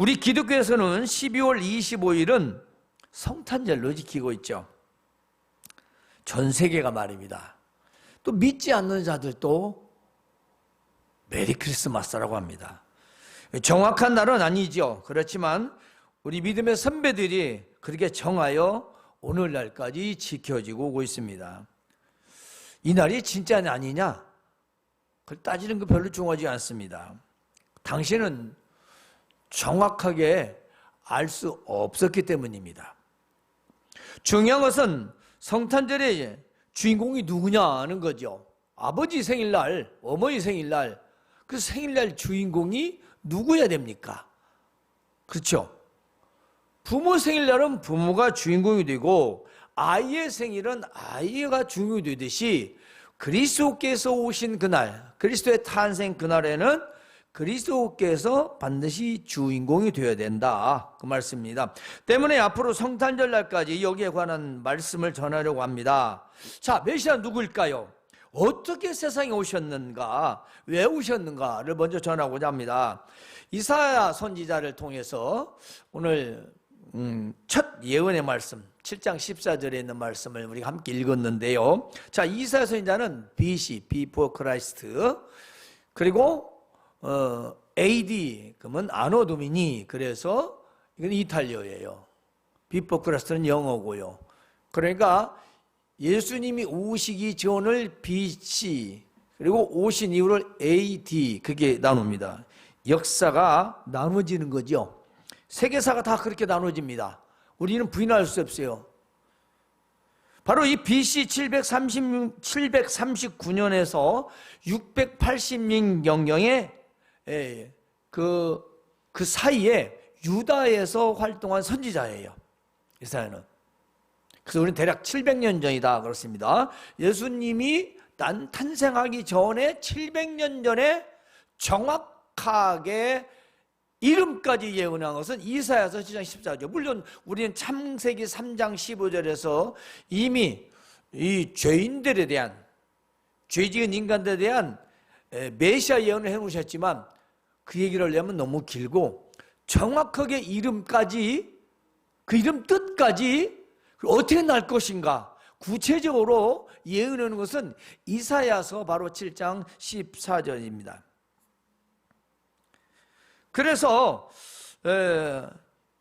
우리 기독교에서는 12월 25일은 성탄절로 지키고 있죠. 전 세계가 말입니다. 또 믿지 않는 자들도 메리 크리스마스라고 합니다. 정확한 날은 아니죠. 그렇지만 우리 믿음의 선배들이 그렇게 정하여 오늘날까지 지켜지고 오고 있습니다. 이 날이 진짜 아니냐? 그걸 따지는 거 별로 중요하지 않습니다. 당신은 정확하게 알 수 없었기 때문입니다. 중요한 것은 성탄절의 주인공이 누구냐는 거죠. 아버지 생일날, 어머니 생일날, 그 생일날 주인공이 누구야 됩니까? 그렇죠? 부모 생일날은 부모가 주인공이 되고 아이의 생일은 아이가 주인공이 되듯이 그리스도께서 오신 그날, 그리스도의 탄생 그날에는 그리스도께서 반드시 주인공이 되어야 된다, 그 말씀입니다. 때문에 앞으로 성탄절 날까지 여기에 관한 말씀을 전하려고 합니다. 자, 메시아 누구일까요? 어떻게 세상에 오셨는가, 왜 오셨는가를 먼저 전하고자 합니다. 이사야 선지자를 통해서 오늘 첫 예언의 말씀 7장 14절에 있는 말씀을 우리가 함께 읽었는데요. 자, 이사야 선지자는 BC, Before Christ, 그리고 AD, 그러면 아노 도미니, 그래서 이건 이탈리아예요. Before Christ는 영어고요. 그러니까 예수님이 오시기 전을 BC, 그리고 오신 이후를 AD, 그게 나눕니다. 역사가 나눠지는 거죠. 세계사가 다 그렇게 나눠집니다. 우리는 부인할 수 없어요. 바로 이 BC 739년에서 680년경에 그 사이에 유다에서 활동한 선지자예요, 이사야는. 그래서 우리는 대략 700년 전이다 그렇습니다. 예수님이 탄생하기 전에 700년 전에 정확하게 이름까지 예언한 것은 이사야서 7장 14절. 물론 우리는 창세기 3장 15절에서 이미 이 죄인들에 대한, 죄 지은 인간들에 대한 메시아 예언을 해놓으셨지만 그 얘기를 하려면 너무 길고, 정확하게 이름까지, 그 이름 뜻까지 어떻게 날 것인가 구체적으로 예언하는 것은 이사야서 바로 7장 14절입니다. 그래서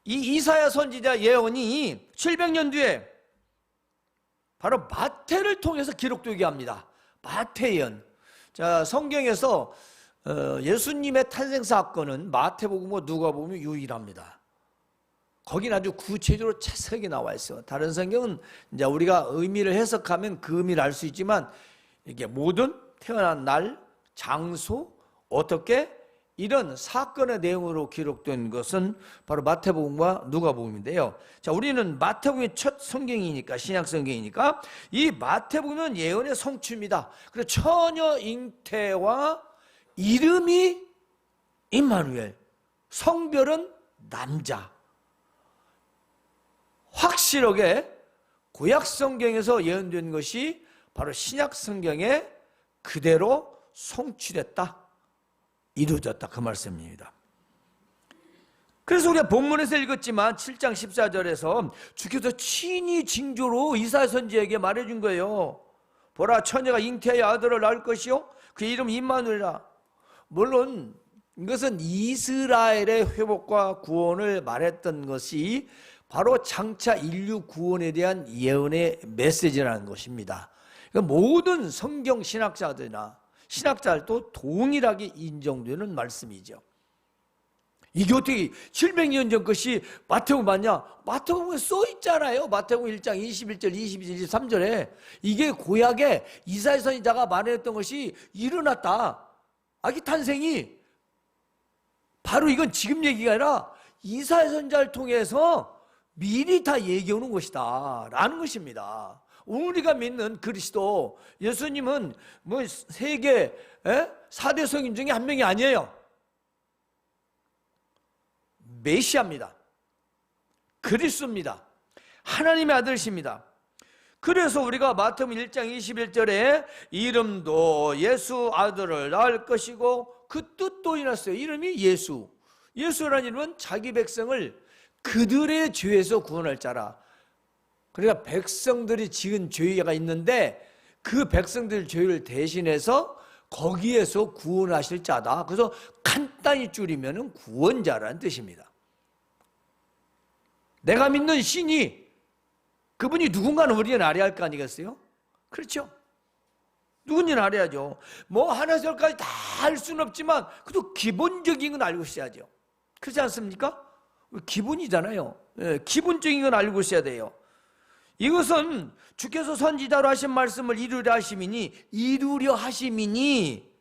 이 이사야 선지자 예언이 700년 뒤에 바로 마태를 통해서 기록되게 합니다. 마태 예언. 자, 성경에서 예수님의 탄생 사건은 마태복음과 누가복음이 유일합니다. 거긴 아주 구체적으로 자세하게 나와 있어요. 다른 성경은 이제 우리가 의미를 해석하면 그 의미를 알 수 있지만, 이게 모든 태어난 날, 장소, 어떻게, 이런 사건의 내용으로 기록된 것은 바로 마태복음과 누가복음인데요. 자, 우리는 마태복음이 첫 성경이니까, 신약 성경이니까 이 마태복음은 예언의 성취입니다. 그래서 처녀 잉태와 이름이 임마누엘, 성별은 남자. 확실하게 구약 성경에서 예언된 것이 바로 신약 성경에 그대로 성취됐다, 이루어졌다, 그 말씀입니다. 그래서 우리가 본문에서 읽었지만 7장 14절에서 주께서 친히 징조로 이사야 선지자에게 말해준 거예요. 보라, 처녀가 잉태하여 아들을 낳을 것이요 그 이름 임마누엘이라. 물론 이것은 이스라엘의 회복과 구원을 말했던 것이 바로 장차 인류 구원에 대한 예언의 메시지라는 것입니다. 그러니까 모든 성경 신학자들이나 신학자들도 동일하게 인정되는 말씀이죠. 이게 어떻게 700년 전 것이 마태복음 맞냐? 마태복음에 써 있잖아요. 마태복음 1장 21절, 22절, 23절에 이게 구약에 이사야 선지자가 말했던 것이 일어났다. 아기 탄생이 바로 이건 지금 얘기가 아니라 이사야 선지자를 통해서 미리 다 얘기해 오는 것이다 라는 것입니다. 우리가 믿는 그리스도 예수님은 뭐 세계 4대 성인 중에 한 명이 아니에요. 메시아입니다. 그리스도입니다. 하나님의 아들이십니다. 그래서 우리가 마태복음 1장 21절에 이름도 예수 아들을 낳을 것이고 그 뜻도 이났어요. 이름이 예수. 예수라는 이름은 자기 백성을 그들의 죄에서 구원할 자라. 그러니까 백성들이 지은 죄가 있는데 그 백성들 죄를 대신해서 거기에서 구원하실 자다. 그래서 간단히 줄이면 구원자라는 뜻입니다. 내가 믿는 신이, 그분이 누군가는 우리는 알아야 할 거 아니겠어요? 그렇죠? 누군지는 알아야죠. 뭐 하나절까지 다 알 수는 없지만 그래도 기본적인 건 알고 있어야죠. 그렇지 않습니까? 기본이잖아요. 기본적인 건 알고 있어야 돼요. 이것은 주께서 선지자로 하신 말씀을 이루려 하심이니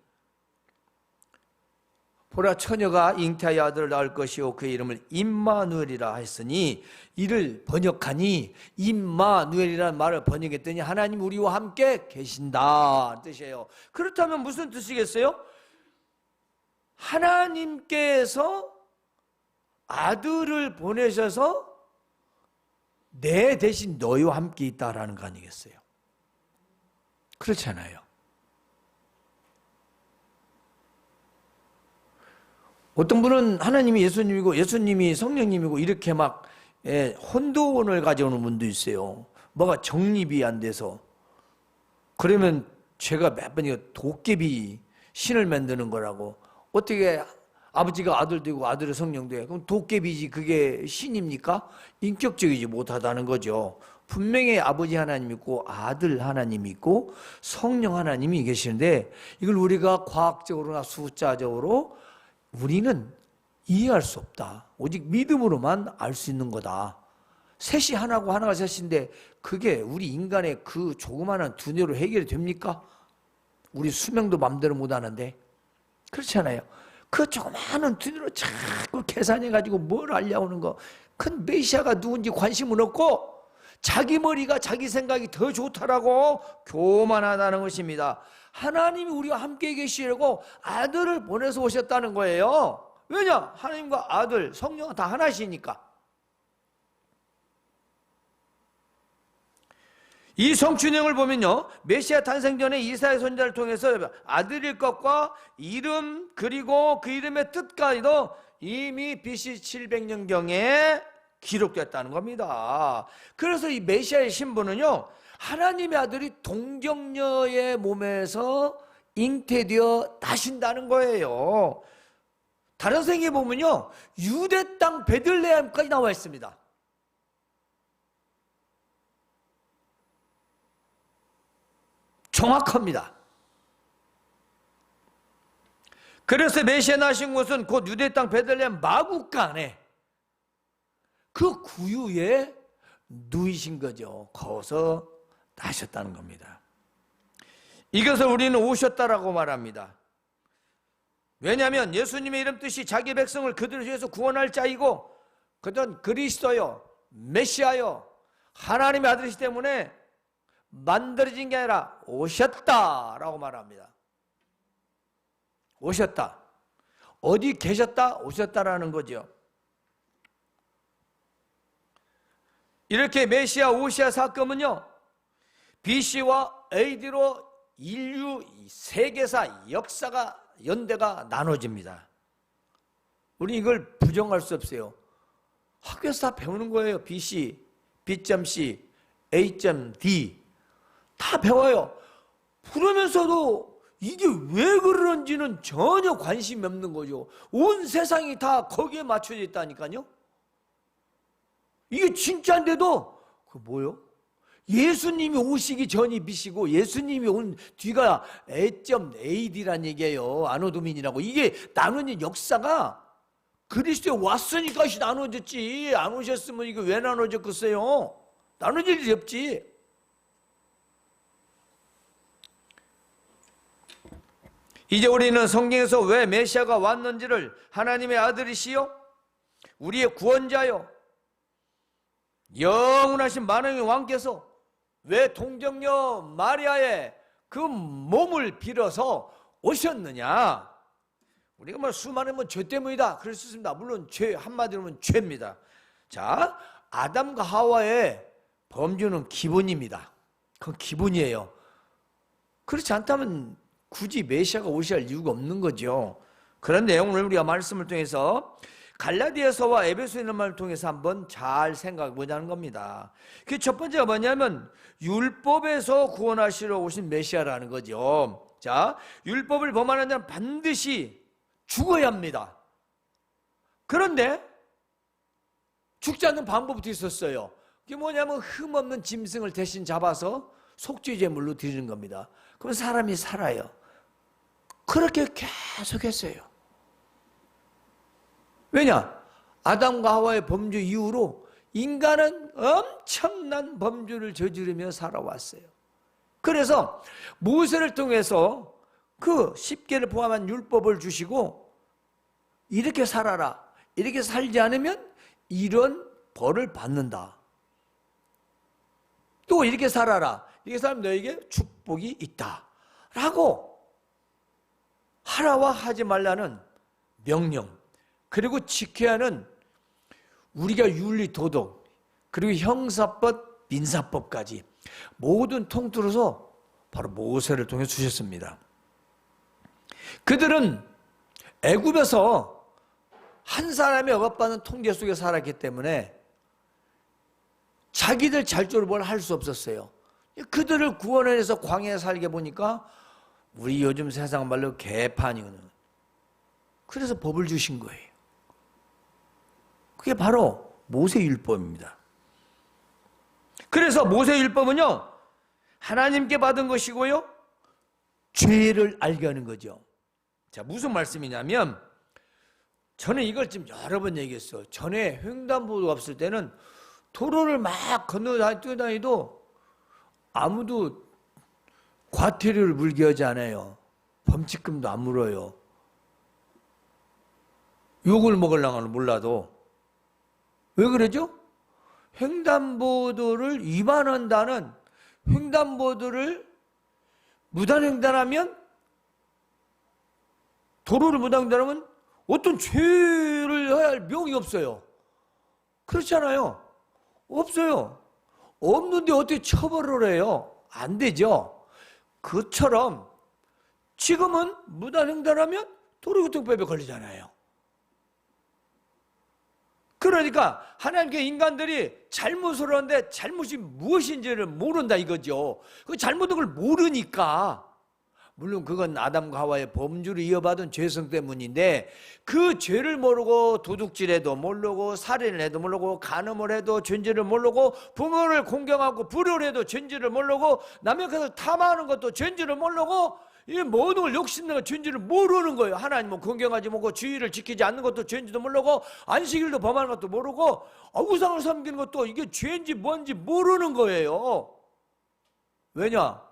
보라, 처녀가 잉태하여 아들을 낳을 것이요 그의 이름을 임마누엘이라 했으니, 이를 번역하니 임마누엘이라는 말을 번역했더니 하나님 우리와 함께 계신다 뜻이에요. 그렇다면 무슨 뜻이겠어요? 하나님께서 아들을 보내셔서 내 대신 너희와 함께 있다라는 거 아니겠어요? 그렇잖아요. 어떤 분은 하나님이 예수님이고 예수님이 성령님이고 이렇게 막 혼돈을 가져오는 분도 있어요. 뭐가 정립이 안 돼서. 그러면 제가 몇 번이고 도깨비 신을 만드는 거라고. 어떻게 아버지가 아들 되고 아들의 성령 돼? 그럼 도깨비지 그게 신입니까? 인격적이지 못하다는 거죠. 분명히 아버지 하나님 있고 아들 하나님 있고 성령 하나님이 계시는데 이걸 우리가 과학적으로나 숫자적으로 우리는 이해할 수 없다. 오직 믿음으로만 알 수 있는 거다. 셋이 하나고 하나가 셋인데 그게 우리 인간의 그 조그마한 두뇌로 해결이 됩니까? 우리 수명도 맘대로 못 하는데. 그렇잖아요. 그 조그마한 두뇌로 자꾸 계산해가지고 뭘 알려고 하는 거. 큰 메시아가 누군지 관심은 없고 자기 머리가 자기 생각이 더 좋다라고 교만하다는 것입니다. 하나님이 우리와 함께 계시려고 아들을 보내서 오셨다는 거예요. 왜냐? 하나님과 아들, 성령은 다 하나시니까. 이 성춘형을 보면요, 메시아 탄생 전에 이사야 선지자를 통해서 아들일 것과 이름 그리고 그 이름의 뜻까지도 이미 BC 700년경에 기록됐다는 겁니다. 그래서 이 메시아의 신분은요, 하나님의 아들이 동정녀의 몸에서 잉태되어 나신다는 거예요. 다른 성경에 보면요, 유대 땅 베들레헴까지 나와 있습니다. 정확합니다. 그래서 메시아 나신 곳은 곧 유대 땅 베들레헴 마구간에 그 구유에 누이신 거죠. 거기서 나셨다는 겁니다. 이것을 우리는 오셨다라고 말합니다. 왜냐하면 예수님의 이름 뜻이 자기 백성을 그들을 위해서 구원할 자이고 그들은 그리스도요, 메시아요, 하나님의 아들이기 때문에 만들어진 게 아니라 오셨다라고 말합니다. 오셨다. 어디 계셨다? 오셨다라는 거죠. 이렇게 메시아 오시아 사건은요, BC와 AD로 인류 세계사 역사가 연대가 나눠집니다. 우리 이걸 부정할 수 없어요. 학교에서 다 배우는 거예요. BC, B.C, A.D 다 배워요. 그러면서도 이게 왜 그러는지는 전혀 관심이 없는 거죠. 온 세상이 다 거기에 맞춰져 있다니까요. 이게 진짜인데도 그 뭐요? 예수님이 오시기 전이 BC고 예수님이 온 뒤가 A.AD란 얘기예요. 아노도민이라고. 이게 나누는 역사가 그리스도에 왔으니까 나눠졌지. 안 오셨으면 이거 왜 나눠졌겠어요? 나눠질 일이 없지. 이제 우리는 성경에서 왜 메시아가 왔는지를, 하나님의 아들이시요 우리의 구원자요 영원하신 만왕의 왕께서 왜 동정녀 마리아의 그 몸을 빌어서 오셨느냐. 우리가 뭐 수많은 죄 때문이다 그럴 수 있습니다. 물론 죄 한마디로 하면 죄입니다. 자, 아담과 하와의 범죄는 기본입니다. 그건 기본이에요. 그렇지 않다면 굳이 메시아가 오셔야 할 이유가 없는 거죠. 그런 내용을 우리가 말씀을 통해서 갈라디아서와 에베소에 있는 말을 통해서 한번 잘 생각해 보자는 겁니다. 그 첫 번째가 뭐냐면 율법에서 구원하시러 오신 메시아라는 거죠. 자, 율법을 범하는 자는 반드시 죽어야 합니다. 그런데 죽지 않는 방법도 있었어요. 그게 뭐냐면 흠없는 짐승을 대신 잡아서 속죄 제물로 드리는 겁니다. 그럼 사람이 살아요. 그렇게 계속했어요. 왜냐? 아담과 하와의 범죄 이후로 인간은 엄청난 범죄를 저지르며 살아왔어요. 그래서 모세를 통해서 그 10개를 포함한 율법을 주시고 이렇게 살아라. 이렇게 살지 않으면 이런 벌을 받는다. 또 이렇게 살아라. 이렇게 살면 너에게 축복이 있다. 라고 하라와 하지 말라는 명령, 그리고 지켜야 하는 우리가 윤리, 도덕, 그리고 형사법, 민사법까지 모든 통틀어서 바로 모세를 통해 주셨습니다. 그들은 애굽에서 한 사람이 억압받는 통제 속에 살았기 때문에 자기들 잘조를 뭘 할 수 없었어요. 그들을 구원해서 광야에 살게 보니까 우리 요즘 세상 말로 개판이거든. 그래서 법을 주신 거예요. 그게 바로 모세율법입니다. 그래서 모세율법은요, 하나님께 받은 것이고요, 죄를 알게 하는 거죠. 자, 무슨 말씀이냐면, 저는 이걸 지금 여러 번 얘기했어요. 전에 횡단보도가 없을 때는 도로를 막 뛰어다니도 아무도 과태료를 물게 하지 않아요. 범칙금도 안 물어요. 욕을 먹으려고는 몰라도. 왜 그러죠? 횡단보도를 위반한다는, 횡단보도를 무단횡단하면, 도로를 무단횡단하면 어떤 죄를 해야 할 명이 없어요. 그렇잖아요. 없어요. 없는데 어떻게 처벌을 해요? 안 되죠. 그처럼 지금은 무단횡단하면 도로교통법에 걸리잖아요. 그러니까 하나님께 인간들이 잘못을 하는데 잘못이 무엇인지를 모른다 이거죠. 그 잘못한 걸 모르니까, 물론 그건 아담과 하와의 범주를 이어받은 죄성 때문인데, 그 죄를 모르고 도둑질해도 모르고 살인을 해도 모르고 간음을 해도 죄인지를 모르고 부모를 공경하고 불효를 해도 죄인지를 모르고 남의 것을 탐하는 것도 죄인지를 모르고 이 모든 걸 욕심내는 건 죄인지를 모르는 거예요. 하나님은 공경하지 못하고 주의를 지키지 않는 것도 죄인지도 모르고 안식일도 범하는 것도 모르고 우상을 섬기는 것도 이게 죄인지 뭔지 모르는 거예요. 왜냐?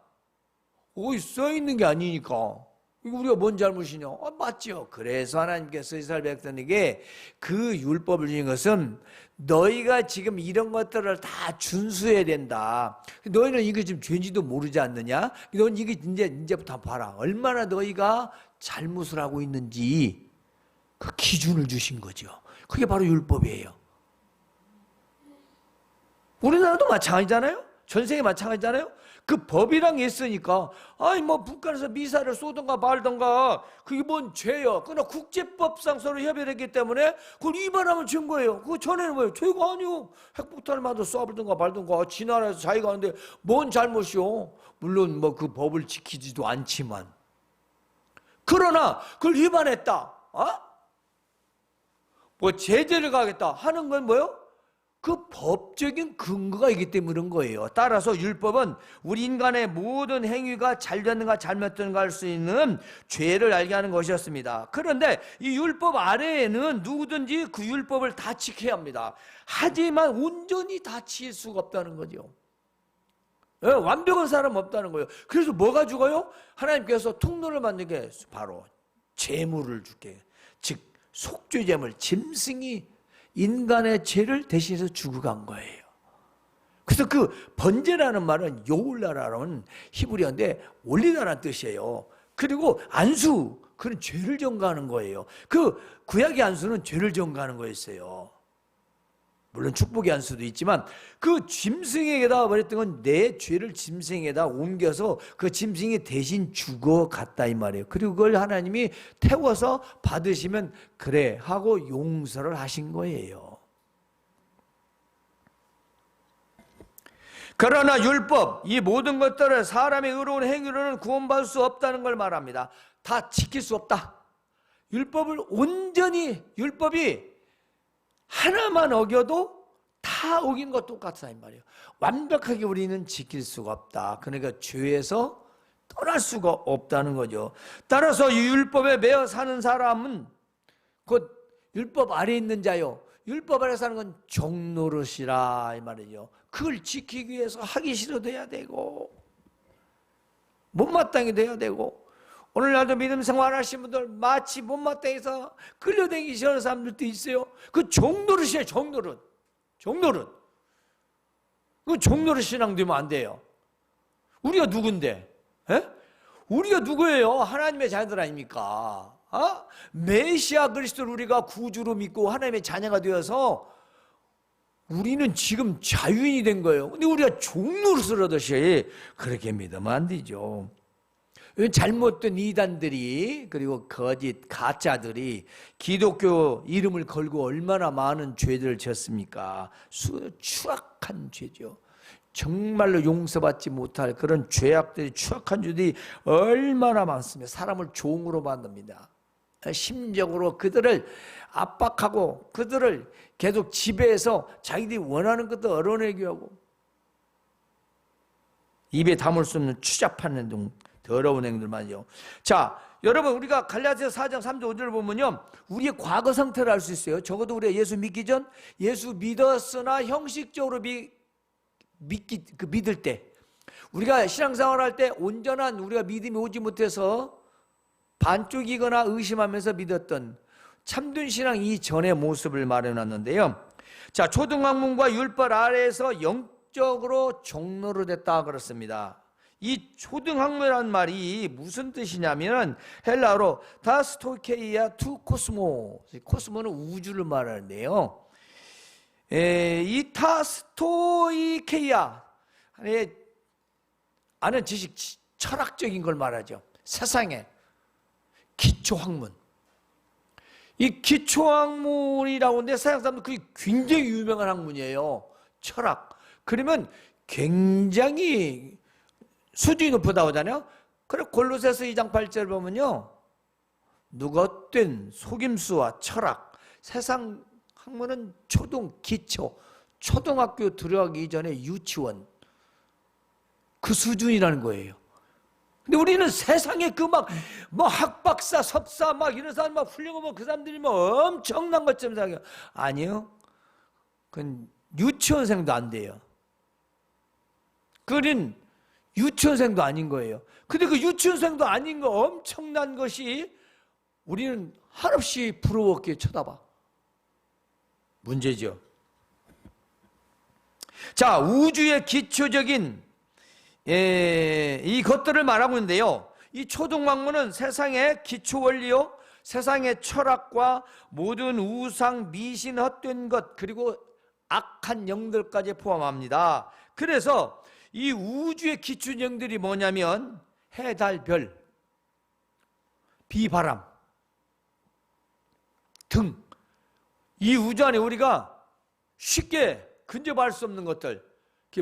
거기 써있는 게 아니니까. 이거 우리가 뭔 잘못이냐? 맞죠. 그래서 하나님께서 이스라엘 백성에게 그 율법을 주신 것은 너희가 지금 이런 것들을 다 준수해야 된다. 너희는 이게 지금 죄인지도 모르지 않느냐? 넌 이게 이제부터 봐라. 얼마나 너희가 잘못을 하고 있는지 그 기준을 주신 거죠. 그게 바로 율법이에요. 우리나라도 마찬가지잖아요. 전 세계 마찬가지잖아요. 그 법이란 게 있으니까, 뭐 북한에서 미사를 쏘던가 말던가 그게 뭔 죄요. 그러나 국제법상 서로 협의를 했기 때문에 그걸 위반하면 죄인 거예요. 그거 전에는 뭐예요? 죄가 아니요. 핵폭탄을 맞아 쏴버든가 말든가 지 나라에서 자기가 하는데 뭔 잘못이요. 물론 뭐 그 법을 지키지도 않지만, 그러나 그걸 위반했다. 뭐 제재를 가겠다 하는 건 뭐예요? 그 법적인 근거가 있기 때문에 그런 거예요. 따라서 율법은 우리 인간의 모든 행위가 잘됐는가 잘못됐는가 할 수 있는 죄를 알게 하는 것이었습니다. 그런데 이 율법 아래에는 누구든지 그 율법을 다 지켜야 합니다. 하지만 온전히 다 지킬 수가 없다는 거죠. 완벽한 사람 없다는 거예요. 그래서 뭐가 죽어요? 하나님께서 통로를 만들게 바로 제물을 주게, 즉 속죄제물, 짐승이 인간의 죄를 대신해서 주고 간 거예요. 그래서 그 번제라는 말은 요울라라는 히브리어인데 올리다라는 뜻이에요. 그리고 안수, 그건 죄를 전가하는 거예요. 그 구약의 안수는 죄를 전가하는 거였어요. 물론 축복이 할 수도 있지만 그 짐승에게다 버렸던 건 내 죄를 짐승에다 옮겨서 그 짐승이 대신 죽어갔다 이 말이에요. 그리고 그걸 하나님이 태워서 받으시면 그래 하고 용서를 하신 거예요. 그러나 율법, 이 모든 것들을 사람의 의로운 행위로는 구원받을 수 없다는 걸 말합니다. 다 지킬 수 없다. 율법을 온전히, 율법이 하나만 어겨도 다 어긴 것 똑같다 이 말이에요. 완벽하게 우리는 지킬 수가 없다. 그러니까 죄에서 떠날 수가 없다는 거죠. 따라서 이 율법에 매여 사는 사람은 곧 율법 아래에 있는 자요. 율법 아래 사는 건 종노릇이라 이 말이죠. 그걸 지키기 위해서 하기 싫어도 해야 되고 못마땅히 돼야 되고, 오늘날도 믿음 생활하시는 분들 마치 못마땅해서 끌려다니기 싫어하는 사람들도 있어요. 그 종노릇이에요. 종노릇. 그 종노릇 신앙 되면 안 돼요. 우리가 누군데? 에? 우리가 누구예요? 하나님의 자녀들 아닙니까? 메시아 그리스도를 우리가 구주로 믿고 하나님의 자녀가 되어서 우리는 지금 자유인이 된 거예요. 근데 우리가 종노릇을 하듯이 그렇게 믿으면 안 되죠. 잘못된 이단들이, 그리고 거짓 가짜들이 기독교 이름을 걸고 얼마나 많은 죄들을 졌습니까? 추악한 죄죠. 정말로 용서받지 못할 그런 죄악들이, 추악한 죄들이 얼마나 많습니다. 사람을 종으로 만듭니다. 심적으로 그들을 압박하고 그들을 계속 지배해서 자기들이 원하는 것도 얻어내게 하고, 입에 담을 수 없는 추잡한 행동, 더러운 행동들만요. 자, 여러분, 우리가 갈라디아서 4장 3절 5절을 보면요, 우리의 과거 상태를 알 수 있어요. 적어도 우리가 예수 믿기 전, 예수 믿었으나 형식적으로 믿을 때, 우리가 신앙생활 할 때 온전한 우리가 믿음이 오지 못해서 반쪽이거나 의심하면서 믿었던 참된 신앙 이전의 모습을 말해놨는데요. 자, 초등학문과 율법 아래에서 영적으로 종노릇했다 그렇습니다. 이 초등학문이라는 말이 무슨 뜻이냐면 헬라어로 다스토케이아 투 코스모, 코스모는 우주를 말하는데요. 이 타스토이케이아 아는 지식, 철학적인 걸 말하죠. 세상에 기초학문. 이 기초학문이라고 하는데 서양 사람들 그게 굉장히 유명한 학문이에요. 철학. 그러면 굉장히 수준이 높다고 하잖아요. 그래 골로새서 2장 8절 보면요, 누것된 속임수와 철학, 세상 학문은 기초, 초등학교 들어가기 이전에 유치원, 그 수준이라는 거예요. 근데 우리는 세상에 그 학박사, 석사 이런 사람 훌륭하면 그 사람들이 엄청난 것처럼 생각해요. 아니요. 그건 유치원생도 안 돼요. 그건 유치원생도 아닌 거예요. 근데 그 유치원생도 아닌 거 엄청난 것이 우리는 한없이 부러웠기에 쳐다봐. 문제죠. 자, 우주의 기초적인 이 것들을 말하고 있는데요, 이 초등학문은 세상의 기초 원리요, 세상의 철학과 모든 우상, 미신, 헛된 것, 그리고 악한 영들까지 포함합니다. 그래서 이 우주의 기초 영들이 뭐냐면 해, 달, 별, 비, 바람 등, 이 우주 안에 우리가 쉽게 근접할 수 없는 것들,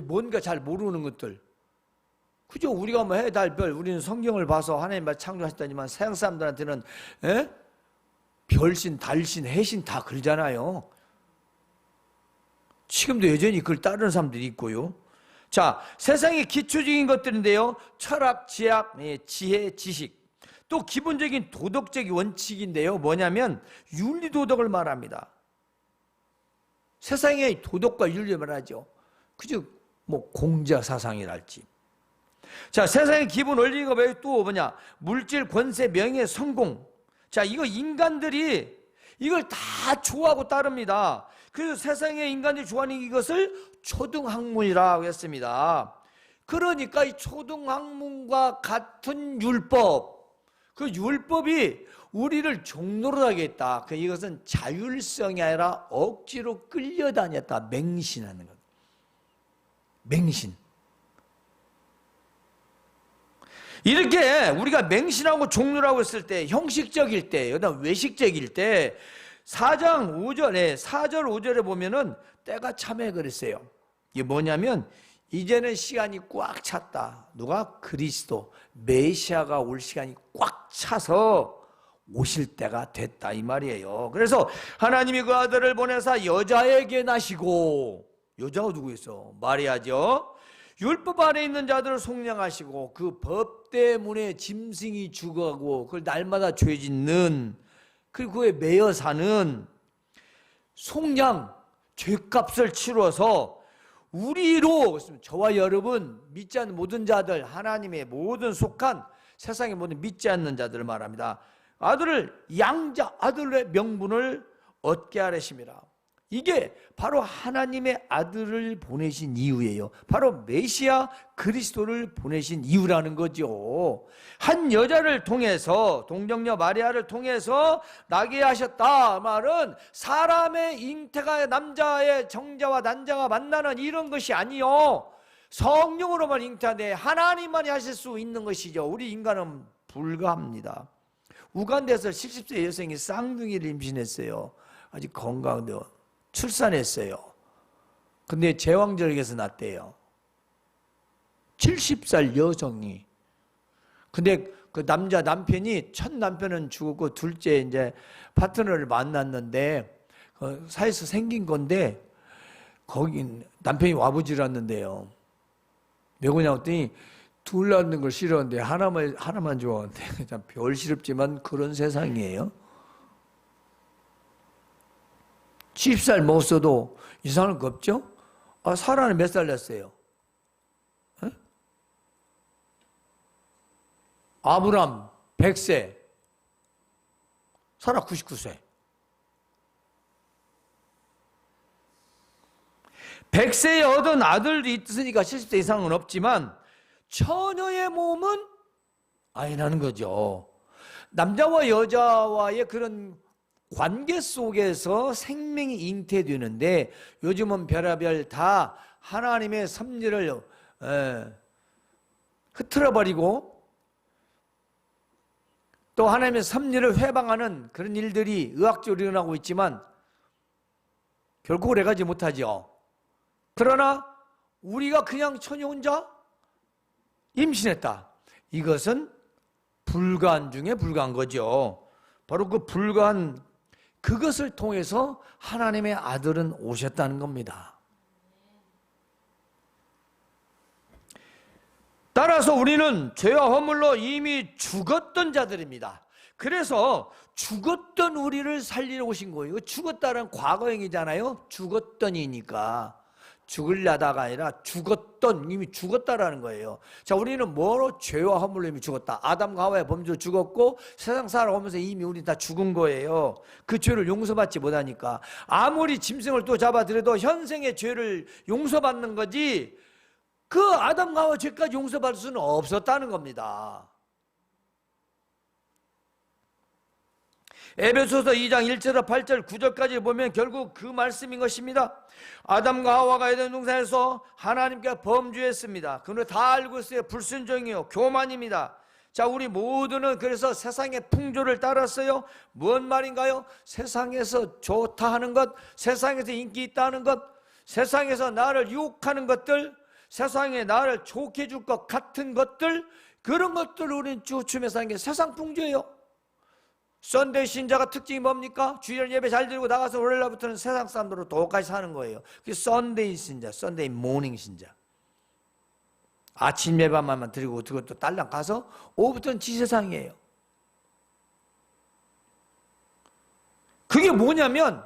뭔가 잘 모르는 것들, 그죠? 우리가 해, 달, 별, 우리는 성경을 봐서 하나님 말 창조하셨다지만 서양 사람들한테는 별신, 달신, 해신 다 글잖아요. 지금도 여전히 그걸 따르는 사람들이 있고요. 자, 세상의 기초적인 것들인데요, 철학, 지학, 지혜, 지식, 또 기본적인 도덕적인 원칙인데요, 뭐냐면 윤리도덕을 말합니다. 세상의 도덕과 윤리를 말하죠. 그죠? 공자사상이랄지. 자, 세상의 기본 원리가 또 뭐냐? 물질, 권세, 명예, 성공. 자, 이거 인간들이 이걸 다 좋아하고 따릅니다. 그래서 세상의 인간들이 좋아하는 이것을 초등학문이라고 했습니다. 그러니까 이 초등학문과 같은 율법, 그 율법이 우리를 종로로 하겠다. 이것은 자율성이 아니라 억지로 끌려다녔다. 맹신하는 것. 맹신. 이렇게 우리가 맹신하고 종로라고 했을 때, 형식적일 때, 그다음 외식적일 때 4장 5절에 4절 5절에 보면은 때가 참해 그랬어요. 이게 뭐냐면 이제는 시간이 꽉 찼다. 누가? 그리스도 메시아가 올 시간이 꽉 차서 오실 때가 됐다 이 말이에요. 그래서 하나님이 그 아들을 보내사 여자에게 나시고, 여자가 누구였어? 마리아죠. 율법 아래 있는 자들을 속량하시고 그 법 때문에 짐승이 죽어가고 그걸 날마다 죄 짓는, 그리고 그에 매여 사는 속량, 죄값을 치러서 우리로, 저와 여러분 믿지 않는 모든 자들, 하나님의 모든 속한 세상의 모든 믿지 않는 자들을 말합니다. 아들을, 양자 아들의 명분을 얻게 하려심이라. 이게 바로 하나님의 아들을 보내신 이유예요. 바로 메시아 그리스도를 보내신 이유라는 거죠. 한 여자를 통해서, 동정녀 마리아를 통해서 나게 하셨다 말은 사람의 잉태가 남자의 정자와 난자가 만나는 이런 것이 아니요, 성령으로만 잉태하되 하나님만이 하실 수 있는 것이죠. 우리 인간은 불가합니다. 우간다에서 70세 여성이 쌍둥이를 임신했어요. 아직 건강한데 출산했어요. 근데 제왕절개에서 낳았대요. 70살 여성이. 근데 그 남편이, 첫 남편은 죽었고 둘째 이제 파트너를 만났는데 사이에서 생긴 건데, 거기 남편이 와보지랐는데요. 왜 그러냐고 했더니 둘 낳는 걸 싫어하는데 하나만 좋아하는데, 참 별시럽지만 그런 세상이에요. 70살 먹었어도 이상할 거 없죠? 사라는 몇 살 됐어요? 에? 아브람 100세, 사라 99세. 100세에 얻은 아들이 있으니까 70세 이상은 없지만 처녀의 몸은 아니라는 거죠. 남자와 여자와의 그런 관계 속에서 생명이 잉태되는데, 요즘은 별의별 다 하나님의 섭리를 흐트러버리고 또 하나님의 섭리를 회방하는 그런 일들이 의학적으로 일어나고 있지만 결국 오래가지 못하죠. 그러나 우리가 그냥 처녀 혼자 임신했다. 이것은 불가한 중에 불가한 거죠. 바로 그 불가한 그것을 통해서 하나님의 아들은 오셨다는 겁니다. 따라서 우리는 죄와 허물로 이미 죽었던 자들입니다. 그래서 죽었던 우리를 살리러 오신 거예요. 죽었다는 과거형이잖아요. 죽었던이니까. 죽으려다가 아니라 죽었던, 이미 죽었다라는 거예요. 자, 우리는 뭐로? 죄와 허물로 이미 죽었다. 아담과 하와의 범죄로 죽었고 세상 살아오면서 이미 우리 다 죽은 거예요. 그 죄를 용서받지 못하니까. 아무리 짐승을 또 잡아들여도 현생의 죄를 용서받는 거지 그 아담과 하와 죄까지 용서받을 수는 없었다는 겁니다. 에베소서 2장 1절에서 8절 9절까지 보면 결국 그 말씀인 것입니다. 아담과 하와가 에덴 동산에서 하나님께 범죄했습니다. 그는 다 알고 있어요. 불순종이요, 교만입니다. 자, 우리 모두는 그래서 세상의 풍조를 따랐어요. 뭔 말인가요? 세상에서 좋다 하는 것, 세상에서 인기 있다 하는 것, 세상에서 나를 유혹하는 것들, 세상에 나를 좋게 해줄 것 같은 것들, 그런 것들을 우리는 쫓으며 사는 게 세상 풍조예요. 썬데이 신자가 특징이 뭡니까? 주일 예배 잘 드리고 나가서 월요일부터는 세상 사람들로 똑같이 사는 거예요. 그게 썬데이 신자, 썬데이 모닝 신자. 아침 예배만 드리고 그것도 딸랑 가서 오후부터는 지세상이에요. 그게 뭐냐면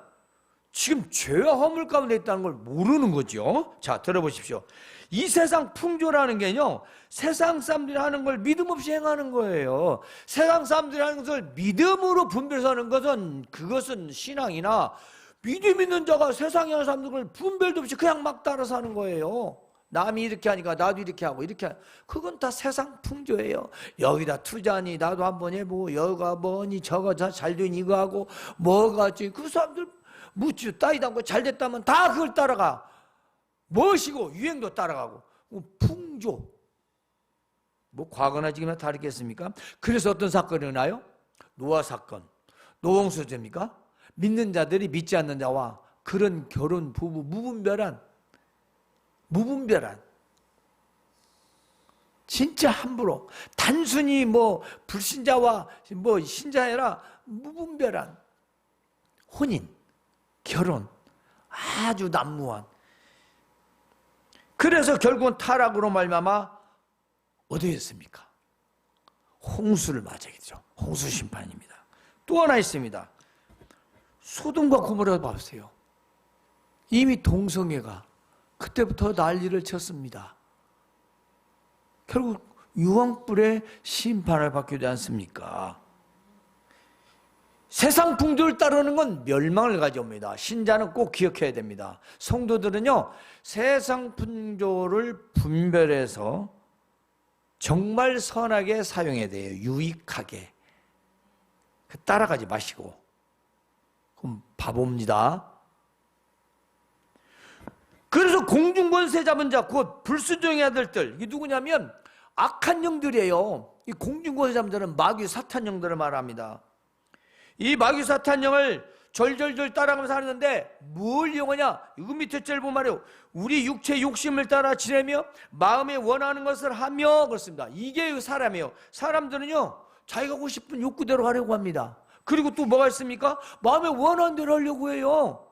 지금 죄와 허물 가운데 있다는 걸 모르는 거죠. 자, 들어보십시오. 이 세상 풍조라는 게요, 세상 사람들이 하는 걸 믿음 없이 행하는 거예요. 세상 사람들이 하는 것을 믿음으로 분별해서 하는 것은, 그것은 신앙이나 믿음 있는 자가 세상에 하는 사람들을 분별도 없이 그냥 막 따라서 하는 거예요. 남이 이렇게 하니까 나도 이렇게 하고 이렇게 그건 다 세상 풍조예요. 여기다 투자니 나도 한번 해보고 여가 뭐니 저거 잘 되니 이거 하고 뭐가 그 사람들 묻지도 따지도 않고 잘 됐다면 다 그걸 따라가. 멋이고 유행도 따라가고 풍조. 뭐 과거나 지금이나 다르겠습니까? 그래서 어떤 사건이 일어나요? 노아 사건. 노홍수제입니까? 믿는 자들이 믿지 않는 자와 그런 결혼 부부 무분별한 진짜 함부로 단순히 뭐 불신자와 뭐 신자애라 무분별한 혼인 결혼 아주 난무한. 그래서 결국은 타락으로 말미암아 어디에 있습니까? 홍수를 맞게 되죠. 홍수 심판입니다. 또 하나 있습니다. 소돔과 고모라 봐보세요. 이미 동성애가 그때부터 난리를 쳤습니다. 결국 유황불의 심판을 받게 되지 않습니까? 세상 풍조를 따르는 건 멸망을 가져옵니다. 신자는 꼭 기억해야 됩니다. 성도들은요, 세상 풍조를 분별해서 정말 선하게 사용해야 돼요. 유익하게. 따라가지 마시고. 그럼 바보입니다. 그래서 공중권세 잡은 자, 곧 불순종의 아들들, 이게 누구냐면 악한 영들이에요. 이 공중권세 잡은 자는 마귀 사탄 영들을 말합니다. 이 마귀 사탄 영을 절절절 따라가면서 하는데 뭘 이용하냐? 이거 밑에 절 보면 말이에요. 우리 육체 욕심을 따라 지내며 마음에 원하는 것을 하며 그렇습니다. 이게 사람이에요. 사람들은요, 자기가 하고 싶은 욕구대로 하려고 합니다. 그리고 또 뭐가 있습니까? 마음에 원하는 대로 하려고 해요.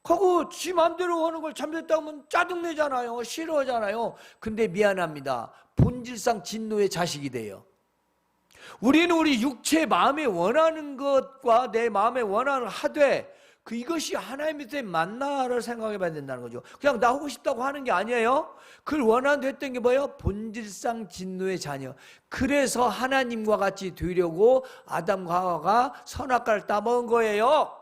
그거 지 마음대로 하는 걸 잘못했다고 하면 짜증내잖아요. 싫어하잖아요. 근데 미안합니다. 본질상 진노의 자식이 돼요. 우리는 우리 육체 마음에 원하는 것과 내 마음에 원하는 하되 이것이 하나님의 뜻에 맞나를 생각해 봐야 된다는 거죠. 그냥 나 하고 싶다고 하는 게 아니에요. 그걸 원하는 데 했던 게 뭐예요? 본질상 진노의 자녀. 그래서 하나님과 같이 되려고 아담과 하와가 선악과를 따먹은 거예요.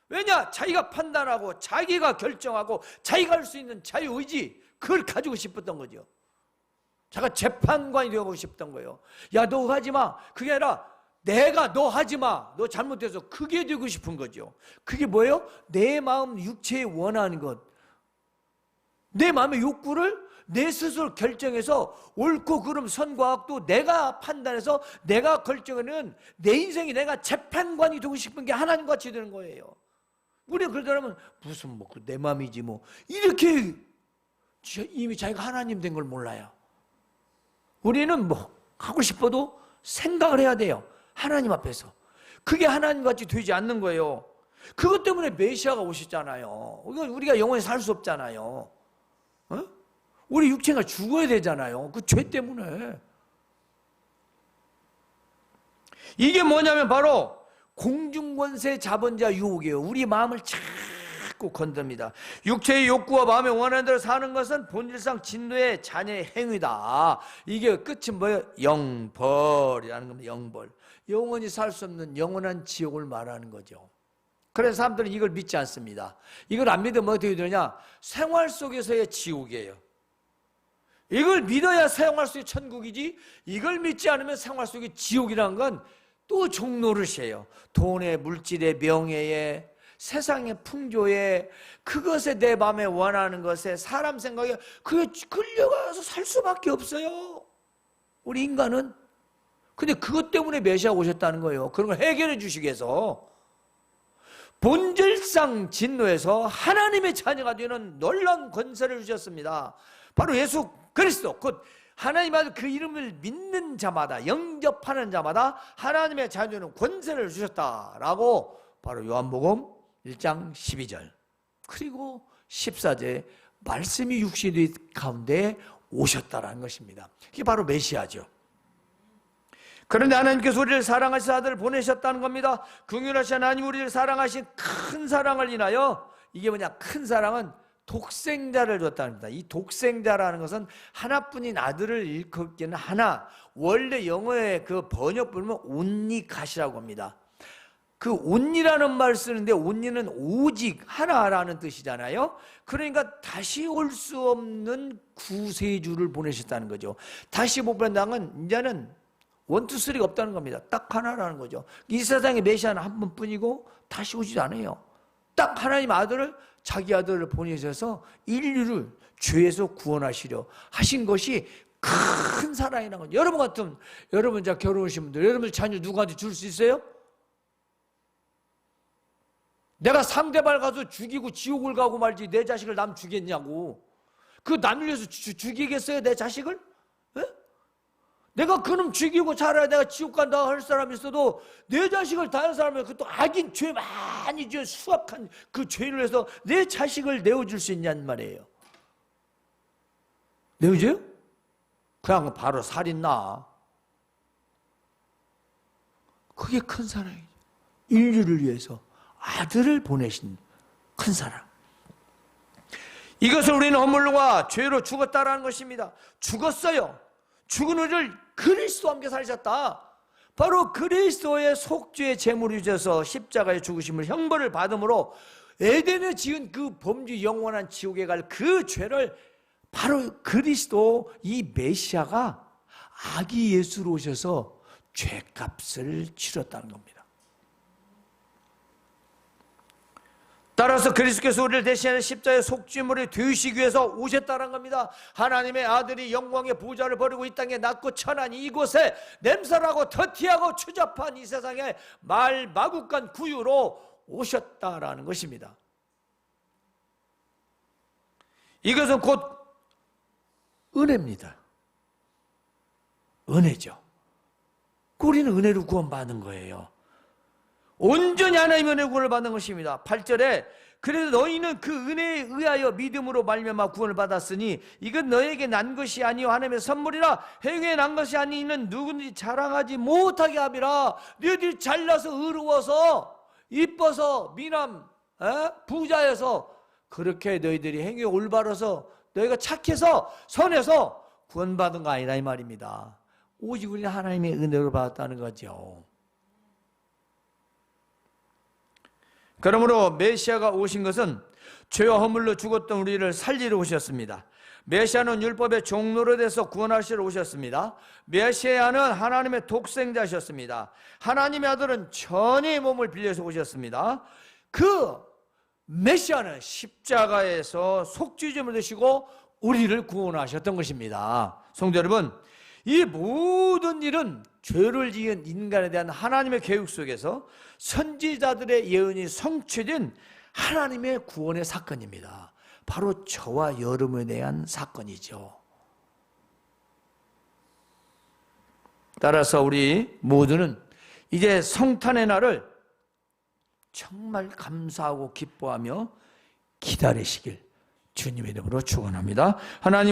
왜냐? 자기가 판단하고 자기가 결정하고 자기가 할 수 있는 자유의지, 그걸 가지고 싶었던 거죠. 자기가 재판관이 되고 싶던 거예요. 야, 너 하지 마. 그게 아니라 내가 너 하지 마. 너 잘못해서 그게 되고 싶은 거죠. 그게 뭐예요? 내 마음 육체에 원하는 것. 내 마음의 욕구를 내 스스로 결정해서 옳고 그름 선과 악도 내가 판단해서 내가 결정하는 내 인생이 내가 재판관이 되고 싶은 게 하나님과 같이 되는 거예요. 우리가 그러다면 무슨 뭐 내 마음이지 뭐 이렇게 이미 자기가 하나님 된 걸 몰라요. 우리는 뭐 하고 싶어도 생각을 해야 돼요. 하나님 앞에서. 그게 하나님같이 되지 않는 거예요. 그것 때문에 메시아가 오셨잖아요. 우리가 영원히 살 수 없잖아요. 어? 우리 육체가 죽어야 되잖아요. 그 죄 때문에. 이게 뭐냐면 바로 공중권세 자본자 유혹이에요. 우리 마음을 자꾸 건듭니다. 육체의 욕구와 마음에 원하는 대로 사는 것은 본질상 진노의 자녀의 행위다. 이게 끝은 뭐예요? 영벌이라는 겁니다. 영벌. 영원히 살 수 없는 영원한 지옥을 말하는 거죠. 그래서 사람들은 이걸 믿지 않습니다. 이걸 안 믿으면 어떻게 되느냐? 생활 속에서의 지옥이에요. 이걸 믿어야 생활 속의 천국이지, 이걸 믿지 않으면 생활 속의 지옥이라는 건 또 종노릇이에요. 돈에, 물질에, 명예에, 세상의 풍조에, 그것에 내 마음에 원하는 것에, 사람 생각에 그게 끌려가서 살 수밖에 없어요. 우리 인간은. 근데 그것 때문에 메시아가 오셨다는 거예요. 그런 걸 해결해 주시기 위해서. 본질상 진노에서 하나님의 자녀가 되는 놀라운 권세를 주셨습니다. 바로 예수 그리스도, 곧 하나님 아들 그 이름을 믿는 자마다, 영접하는 자마다 하나님의 자녀는 권세를 주셨다라고 바로 요한복음 1장 12절 그리고 14절에 말씀이 육신의 가운데 오셨다라는 것입니다. 이게 바로 메시아죠. 그런데 하나님께서 우리를 사랑하신 아들을 보내셨다는 겁니다. 긍휼하신 하나님 우리를 사랑하신 큰 사랑을 인하여, 이게 뭐냐? 큰 사랑은 독생자를 줬다는 겁니다. 이 독생자라는 것은 하나뿐인 아들을 일컫기는 하나, 원래 영어의 그 번역본은 only God이라고 합니다. 그 온리라는 말 쓰는데 온리는 오직 하나라는 뜻이잖아요. 그러니까 다시 올 수 없는 구세주를 보내셨다는 거죠. 다시 못 본다는 이제는 원투 쓰리가 없다는 겁니다. 딱 하나라는 거죠. 이 세상에 메시아는 한 번뿐이고 다시 오지도 않아요. 딱 하나님 아들을, 자기 아들을 보내셔서 인류를 죄에서 구원하시려 하신 것이 큰 사랑이라는 거죠. 여러분 같으면, 여러분 자 결혼하신 분들, 여러분 자녀 누구한테 줄 수 있어요? 내가 상대방 가서 죽이고 지옥을 가고 말지 내 자식을 남 주겠냐고. 그 남을 위해서 죽이겠어요, 내 자식을? 에? 내가 그놈 죽이고 살아야 내가 지옥 간다 할 사람이 있어도 내 자식을 다른 사람이 그것도 악인 죄 많이 지은 수악한 그 죄를 해서 내 자식을 내어줄 수 있냐는 말이에요. 내어줘요? 그냥 바로 살인 나. 그게 큰 사랑이죠. 인류를 위해서 아들을 보내신 큰 사랑. 이것을 우리는 허물과 죄로 죽었다라는 것입니다. 죽었어요. 죽은 우리를 그리스도와 함께 살리셨다. 바로 그리스도의 속죄의 제물이 되어서 십자가의 죽으심을 형벌을 받음으로 에덴에 지은 그 범죄 영원한 지옥에 갈 그 죄를 바로 그리스도 이 메시아가 아기 예수로 오셔서 죄값을 치렀다는 겁니다. 따라서 그리스도께서 우리를 대신하는 십자가의 속죄물이 되시기 위해서 오셨다는 겁니다. 하나님의 아들이 영광의 보좌를 버리고 이 땅에 낮고 천한 이곳에 냄새나고 더티하고 추잡한 이 세상에 말마구간 구유로 오셨다라는 것입니다. 이것은 곧 은혜입니다. 은혜죠. 우리는 은혜로 구원받는 거예요. 온전히 하나님의 은혜 구원을 받는 것입니다. 8절에 그래서 너희는 그 은혜에 의하여 믿음으로 말미암아 구원을 받았으니 이건 너에게 난 것이 아니요 하나님의 선물이라 행위에 난 것이 아니는 누구든지 자랑하지 못하게 함이라. 너희들이 잘나서 의로워서 이뻐서 미남 부자여서 그렇게 너희들이 행위에 올바라서 너희가 착해서 선해서 구원받은 거 아니라 이 말입니다. 오직 우리는 하나님의 은혜로 받았다는 거죠. 그러므로 메시아가 오신 것은 죄와 허물로 죽었던 우리를 살리러 오셨습니다. 메시아는 율법의 종로로 돼서 구원하시러 오셨습니다. 메시아는 하나님의 독생자셨습니다. 하나님의 아들은 천의 몸을 빌려서 오셨습니다. 그 메시아는 십자가에서 속죄제물 되시고 우리를 구원하셨던 것입니다. 성도 여러분, 이 모든 일은 죄를 지은 인간에 대한 하나님의 계획 속에서 선지자들의 예언이 성취된 하나님의 구원의 사건입니다. 바로 저와 여러분에 대한 사건이죠. 따라서 우리 모두는 이제 성탄의 날을 정말 감사하고 기뻐하며 기다리시길 주님의 이름으로 축원합니다. 하나님